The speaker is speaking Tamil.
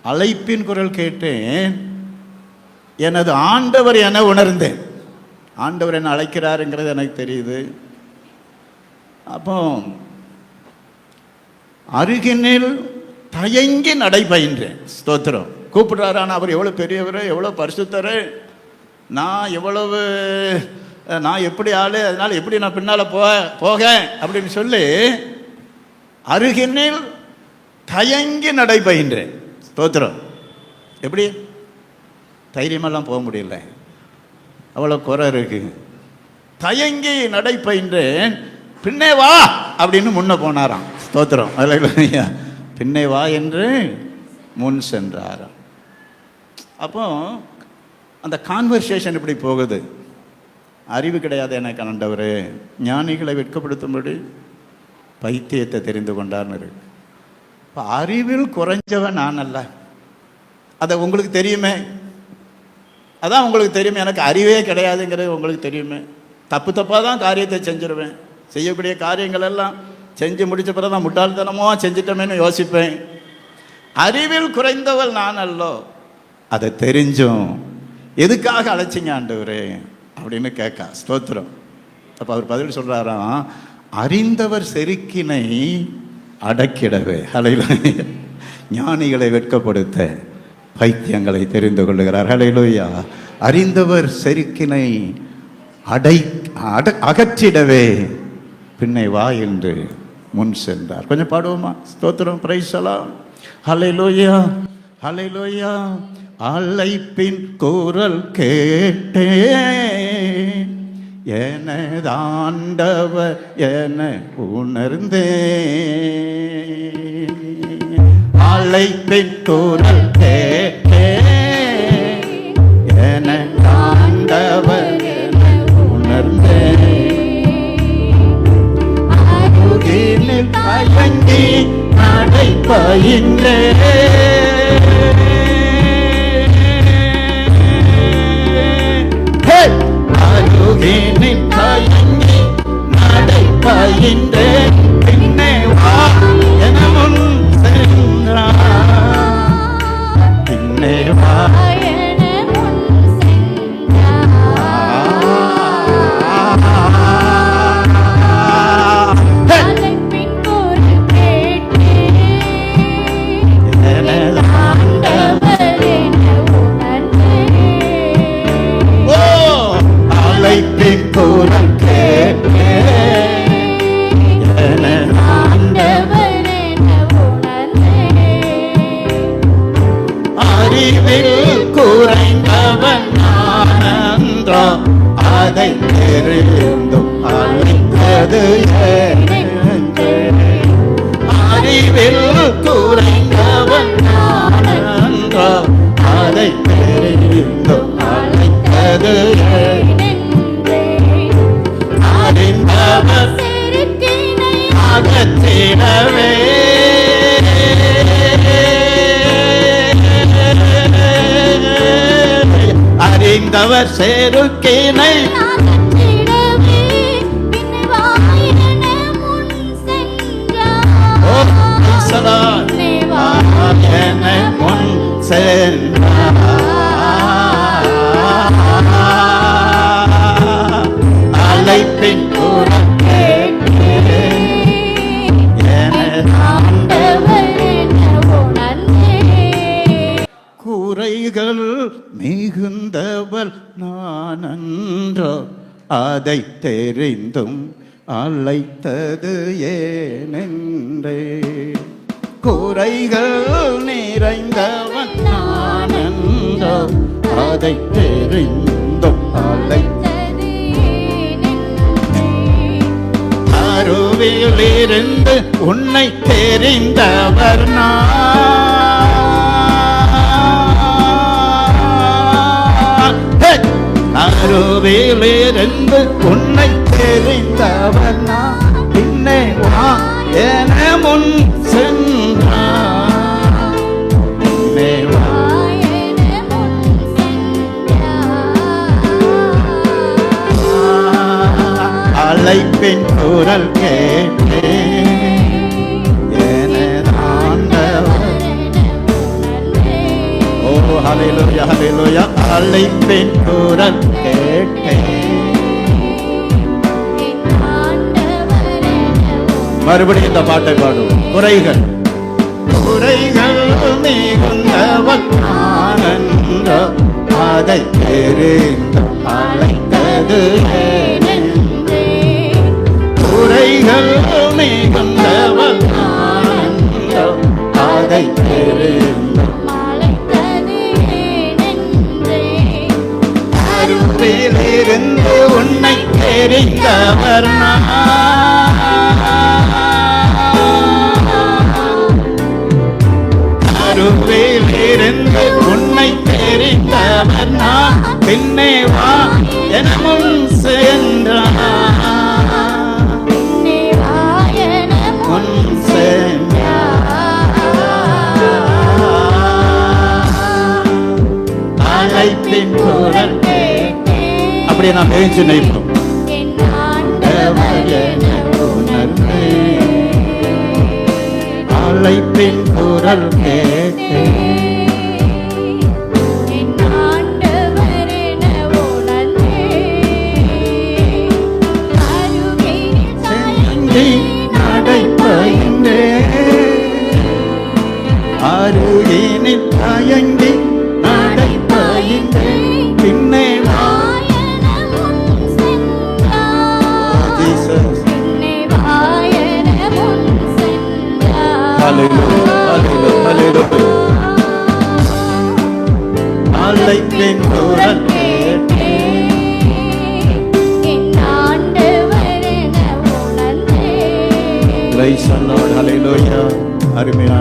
அழைப்பின் குரல் கேட்டேன், எனது ஆண்டவர் என உணர்ந்தேன். ஆண்டவர் என்ன அழைக்கிறாருங்கிறது எனக்கு தெரியுது. அப்போ அருகினில் தயங்கி நடைபயின்றேன். ஸ்தோத்திரம். கூப்பிடுறாரு, ஆனால் அவர் எவ்வளோ பெரியவர், எவ்வளோ பரிசுத்தர், நான் எப்படி ஆளு, அதனால எப்படி நான் பின்னால் போக அப்படின்னு சொல்லி அருகினில் தயங்கி நடைபயின்றேன். ஸ்தோத்திரம். எப்படி தைரியமெல்லாம் போக முடியல, அவ்வளோ குறை இருக்கு. தயங்கி நடைபயின்றேன். பின்னே வா அப்படின்னு முன்ன போனாராம். ஸ்தோத்திரம். அல்லேலூயா. பின்னே வா என்று முன் சென்றாராம். அப்போ அந்த கான்வர்சேஷன் இப்படி போகுது. அறிவு கிடையாது எனக்கு ஆண்டவரே, ஞானிகளை வெட்கப்படுத்தும்படி பைத்தியத்தை தெரிந்து கொண்டார்னு இருக்கு. இப்போ அறிவில் குறைஞ்சவன் நான் அல்ல, அதை உங்களுக்கு தெரியுமே. அதான் உங்களுக்கு தெரியுமே, எனக்கு அறிவே கிடையாதுங்கிறது உங்களுக்கு தெரியுமே. தப்பாக தான் காரியத்தை செஞ்சிருவேன். செய்யக்கூடிய காரியங்கள் எல்லாம் செஞ்சு முடிச்ச பிறகு தான் முட்டாள்தனமோ செஞ்சிட்டோமேன்னு யோசிப்பேன். அறிவில் குறைந்தவள் நான் அல்லோ, அதை தெரிஞ்சும் எதுக்காக அழைச்சிங்க ஆண்டவரே அப்படின்னு கேட்கா. ஸ்தோத்திரம். அப்போ அவர் பதில் சொல்கிறாராம், அறிந்தவர் செருக்கினை அடக்கிடவே. ஹல்லேலூயா. ஞானிகளை வெட்கப்படுத்த பைத்தியங்களை தெரிந்து கொள்ளுகிறார். ஹல்லேலூயா. அறிந்தவர் செருக்கினை அகற்றிடவே பின்னை வா என்று முன் சென்றார். கொஞ்சம் பாடுவோமா? ஸ்தோத்திரம். பிரைஸ் எல்லாம். ஹல்லேலூயா, ஹல்லேலூயா. அழைப்பின் குரல் கேட்டேன், எனதாண்டவர் என உணர்ந்தேன். அழைப்பின் குரல் கேட்டேன், எனதாண்டவர் என உணர்ந்தேன். அருகினில் தயங்கி நடைபயின்றேன். அருகினில் தயங்கி நடைபயின்றேன். பின்னே வா என முன் சென்றார். பின்னே வா என முன் சென்றார். அழைப்பின் குரல் கேட்டேன், எனது ஆண்டவர் என உணர்ந்தேன். ஓ, அழைப்பின் குரல் கேட்டேன், எனது ஆண்டவர் என உணர்ந்தேன். அறிவில் குறைந்தவன் நான் என்றோ, அதை தெரிந்தும் அழைத்தது ஏனென்று. அறிவில் குறைந்தவன் நான் என்றோ, அதை தெரிந்தும் அழைத்தது ஏனென்று. அறிந்தவர் செருக்கினை அகற்றிடவே அறிந்தவர் செருக்கினை அகற்றிடவே பின்னே வா என முன் சென்றார். ஓ ஈசலான் பின்னே வா என முன் சென்றார். அழைப்பின் குரல் கேட்டேன், எனது ஆண்டவர் என உணர்ந்தேன். குறைகள் மிகுந்தவள் நான் அன்றோ, அதை தெரிந்தும் அழைத்தது ஏனென்றே. குறைகள் நிறைந்தவன் நான் அன்றோ, அதை தெரிந்தும் அழைத்தது ஏனென்றே. அருவிலிருந்து உன்னை தெரிந்தவர் நான். அருவிலிருந்து உன்னை தெரிந்தவர் நான். பின்னே வா என முன் சென்றார். பின்னே வா என முன் சென்றார். அழைப்பின் குரல் கேட்டேன், எனது ஆண்டவர் ஹalleluya ஹalleluya. அழைப்பின் குரல் கேட்டேன். மறுபடியும் இந்த பாட்டை பாடுவோம். குறைகள் மிகுந்தவன் ஆனந்த அதை தெரிந்து அழைத்தது ஏனென்றே. குறைகள் மிகுந்தவன் ஆனந்த அதை தெரிந்து அழைத்தது ஏனென்றே. அருவிலிருந்து உன்னை தெரிந்தவர் அருவிலிருந்து உன்னை தெரிந்தவர் நான். பின்னே வா என முன் சென்றார். முன் சென்றார். அழைப்பின் குரல் கேட்டேன். அப்படியே நான் பேச்சு நினைப்போம். அழைப்பின் குரல் கேட்டேன். அருகினில் தயங்கி நடைபயின்றேன். பின்னே அழைப்பின் குரல் கேட்டேன். அருமையான